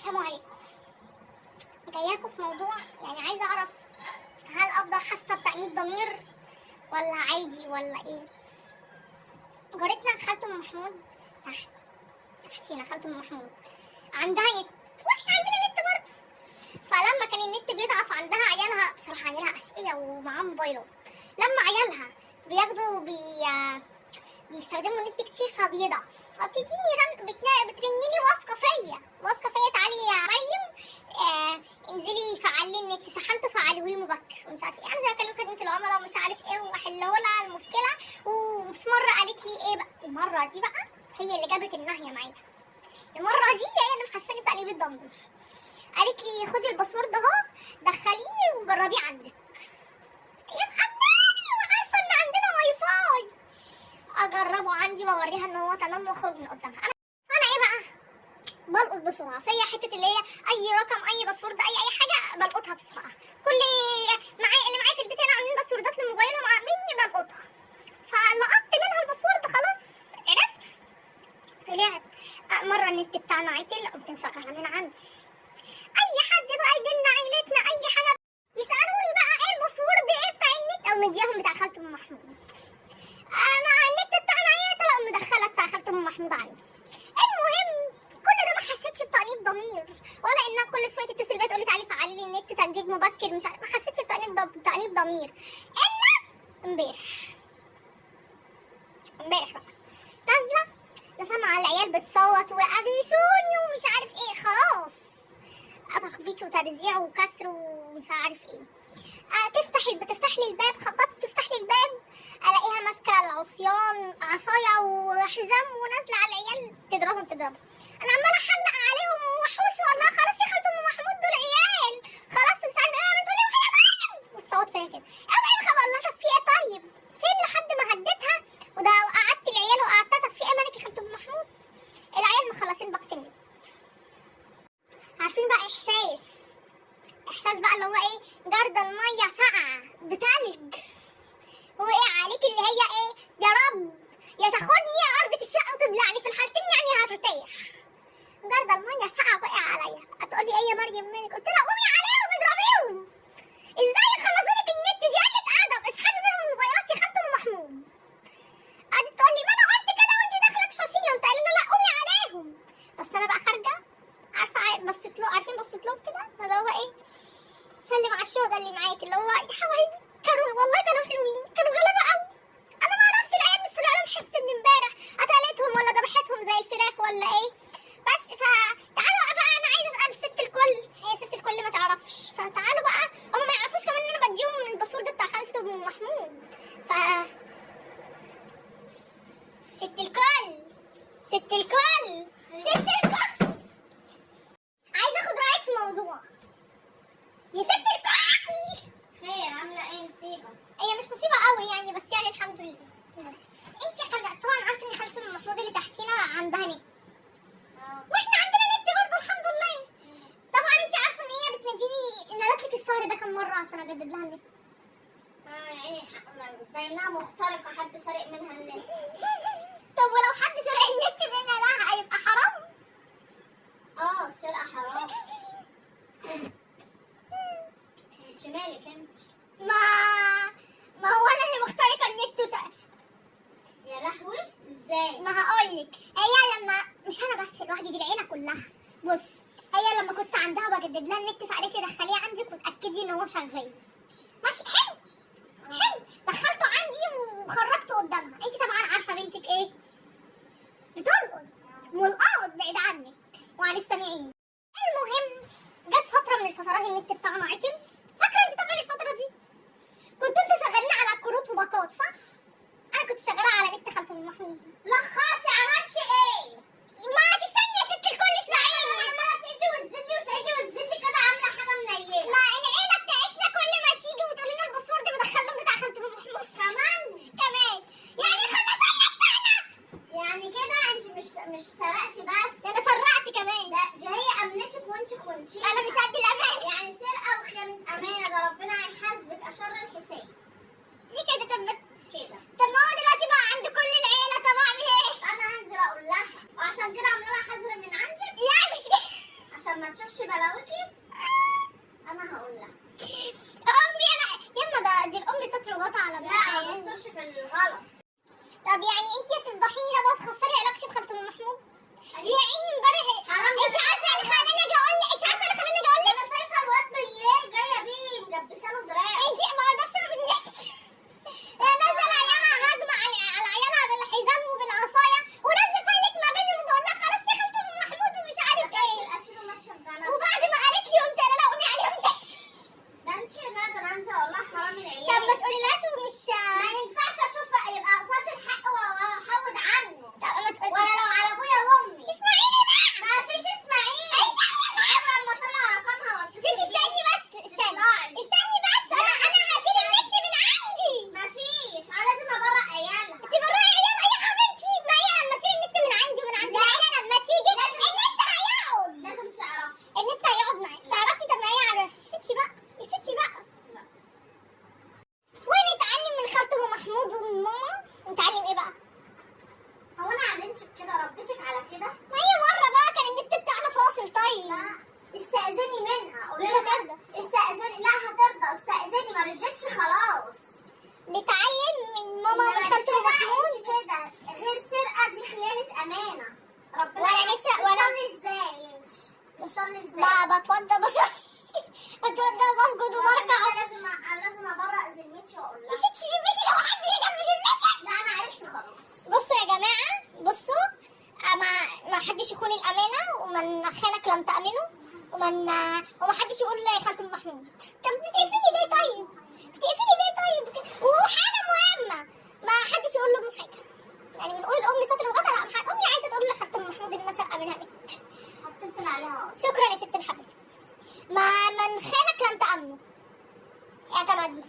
السلام عليكم. جاياكم في موضوع يعني عايزه اعرف هل افضل حاسه بتأنيب ضمير ولا عادي ولا ايه. جارتنا خالته ام محمود تحتينا خالته ام محمود عندها نت واحنا عندنا نت برضه. فلما كان النت بيضعف عندها عيالها، بصراحه عيالها اشقياء ومعاهم موبايلات، لما عيالها بياخدوا بيستخدموا النت كتير فبيضعف، فبتديني بترنلي واثقه فيا تعالي يا مريم انزلي فعلي النت، شحنته فعليه مبكر ومش عارف ايه. انا زي اكلم خدمه العملاء ومش عارف ايه واحل لها المشكله. وفي مره قالت لي ايه بقى، المره دي بقى هي اللي جابت النهيه معايا، المره دي هي اللي محسني بتأنيب الضمير. قالت لي خدي الباسورد اهو دخليه وجربيه عندك. يا محمد وعارفه ان عندنا واي فاي، اجربه عندي واوريها ان هو تمام واخرج من قدامها. انا ايه بقى، بلقط بسرعه فيا حته اللي هي اي رقم اي باسورد اي حاجه بلقطها بسرعه. كل اللي معايا في البيت هنا عاملين باسوردات لموبايلهم مني بلقطها، فلقطت منها الباسورد خلاص عرفت. طلعت مره النت بتاعنا عطل قمت مشغله من عندي. اي حد بقى يجيلنا عيلتنا اي حاجه يسالوني بقى ايه الباسورد ايه بتاع النت، او مدياهم بتاع خالته ام محمود. مع النت بتاعنا عياطه لو مدخله بتاع خالته ام محمود عندي. المهم كل ده ما حسيتش بتأنيب ضمير، ولا انها كل شويه تتصل بيا تقول لي تعالي فعلي لي النت تجديد مبكر مش عارف، ما حسيتش بتأنيب ضمير الا امبارح بقى نازله سامعه العيال بتصوت واغيثوني ومش عارف ايه، خلاص تخبيط وترزيع وكسر ومش عارف ايه. بتفتح لي الباب، خبطت تفتح لي الباب الاقيها ماسكه العصيان عصايه وحزام ونازله على العيال تضربهم. انا عماله احلق عليهم وحوش والله خلاص يا خالته ام محمود دول عيال خلاص مش عارفه ايه، عملت لهم يا مريم وتصوت فيا كده. اوعي خبر الله طب في ايه طيب فين لحد ما هديتها وده وقعدت العيال وقعدتها. طب في ايه مالك يا خالته ام محمود؟ العيال مخلصين باقه النت. عارفين بقى احساس بقى اللي هو ايه، جردل ميه ساقعه بتلج وقع عليك اللي هي ايه، يا رب يا تاخدني يا ارض الشقه وتبلعني، في الحالتين يعني هترتاح. جردل ميه ساقعه وقع عليا، هتقول لي ايه يا مريم مالك؟ قلت لها قومي عليهم اضربيهم. ازاي يخلصوا لك النت؟ دي قله ادب، اسحبي منهم الموبايلات يا خالته ام محمود. قعدت تقول لي ما انا قلت كده وانت داخله تحوشيني، قمت قايله لها لا قومي عليهم. بس انا بقى خارجه عارفه بصيت له، عارفين بصيت لهم كده اللي هو ايه، سلم على الشهداء اللي معاك اللي هو يا حبايبي والله كانوا حلوين كانوا غلابه قوي. انا ما اعرفش العيال مش طلع لهم حس من امبارح قتلتهم ولا ذبحتهم زي الفراخ ولا ايه. بس فتعالوا بقى انا عايزه اسال ست الكل، هي ست الكل ما تعرفش، فتعالوا بقى هم ما يعرفوش كمان ان انا بديهم من الباسورد بتاع خالته ام محمود. ف ست الكل عايزه اخد رايك في موضوع يا ست الكل. خير عامله ايه؟ مصيبه؟ هي مش مصيبه قوي يعني بس يعني الحمد لله. بس انت طبعا عارفه ان خالته ام محمود اللي تحتينا عندها نت واحنا عندنا نت برضه الحمد لله. طبعا انت عارفه ان هي بتناديني ان لك في الشهر ده كم مره عشان اجدد لها النت. ايه باينها مخترقه، حد سارق منها النت. طب ولو حد سرق النت منها ده هيبقى حرام؟ السرقه حرام. انت مالك انت؟ ما هو انا اللي مخترقه النت يا لهوي ازاي؟ ما هقولك، هي لما مش انا بس لوحدي، دي العيله كلها. بص هي لما كنت عندها وبجدد لها النت فقالت لي دخليه عندك وتاكدي ان هو شغال. ماشي حلو دخلته عندي وخرجته قدامها. انت طبعا عارفه بنتك ايه، بتلقط والقاط بعيد عنك وعن السامعين. المهم جت فتره من الفترات النت بتاعنا عطل، فاكره انت طبعا الفتره دي كنتوا انتوا شغالين على كروت وباقات صح؟ انا كنت شغاله على نت خالته ام محمود. لخصي عملتي ايه؟ ما تستني يا ست الكل اسمعيني. عماله تعيدي وتزيدي كده عامله حاجه منيله. ما العيله بتاعتنا كل ما تيجي وتقول لنا الباسورد بدخلهم بتاع خالته ام محمود. كمان يعني خلصنا النت بتاعنا. يعني كده انت مش سرقتي بس، ده انا سرقت كمان. دي هي امنتك وانت خنتيها. انا مش قد الامان. يعني سرقه وخيانه امانه، ده ربنا هيحاسبك اشر الحساب. ليه كده؟ كده طب ما هو دلوقتي بقى عند كل العيله، طب اعمل ايه؟ انا هنزل اقول لها، وعشان كده عامله لها حظر من عندك لا مش كده. عشان ما تشوفش بلاويكي انا هقول لها. امي انا يما دي الام ستر وغطا على لا بقى ما بصرش في الغلط. طب يعني انت هتفضحيني لما تخسري علاقتي بخالة ام محمود؟ دي يا عيني امبارح حرام انت عارفه ايه اللي خلاني اجي اقول لك؟ انت عارفه ايه اللي خلاني اجي اقول لك؟ انا شايفه الواد بالليل جايه بيه مجبسه له دراع. انت ما هو ده بسبب النت. نزل عليها هجمه على عيالها بالحزام وبالعصايه، ونزل سلك ما بينهم وبقول لها خلاص يا خالة ام محمود ومش عارف ايه. اشيله ماشيه في جنب. وبعد ما قالت لي قمت انا لا قومي عليهم تاني. ده انت قادر انزل اقول لها حرام العيال. طب ما تقوليلهاش ومش ما ينفعش اشوف يبقى قصاد الحق واحود عنه. طب ما تقولي ولا لو على ابويا وامي. اسمعيني بقى. ما فيش اسماعيل. انا لما اطلع رقمها ستي استني بس استني بس انا هشيل النت من عندي. ما فيش لازم ابرق عيالها. انت برايي عيال يا حبيبتي، ما هي لما اشيل النت من عندي ومن عند العيله لما تيجي النت هيقعد. لازم تعرفي. النت هيقعد معاك تعرفي. طب ما هي على ستي بقى لا. وين نتعلم من خالته ام محمود ومن ماما؟ نتعلم ايه بقى؟ هو انا علمتك كده ربيتك على كده؟ ما هي مره بقى كان النت بتاعنا فاصل. طيب لا استأذني منها. مش هترضى. استأذني. لا هترضى. استأذني ما رجعتش خلاص. نتعلم من ماما ومن إنما خالته ام كده محمود. انت كده غير سرقة دي خيانة أمانة. ربنا ولا نسرق ولا بتصلي ازاي انت؟ بتصلي ازاي؟ بتوضى بتوضى وبسجد وبركع. لازم ابرق ذمتي واقول يا لها. ستي ذمتي لو حد يجي جنب ذمتك. لا انا عرفت خلاص. بصوا يا جماعة بصوا، ما حدش يخون الأمانة، ومن خانك لم تأمنه، وما حدش يقول لا يا خالة أم محمود. طب بتقفلي ليه طيب؟ وحاجة مهمة، ما حدش يقول لهم حاجة. يعني بنقول الأم ستر وغطا. لا أمي عايزة تقول لخالة أم محمود إن أنا سارقة منها نت. هتصل عليها. شكرا يا ست الحبيب. من خانك لم تأمنه. اعتمدنا.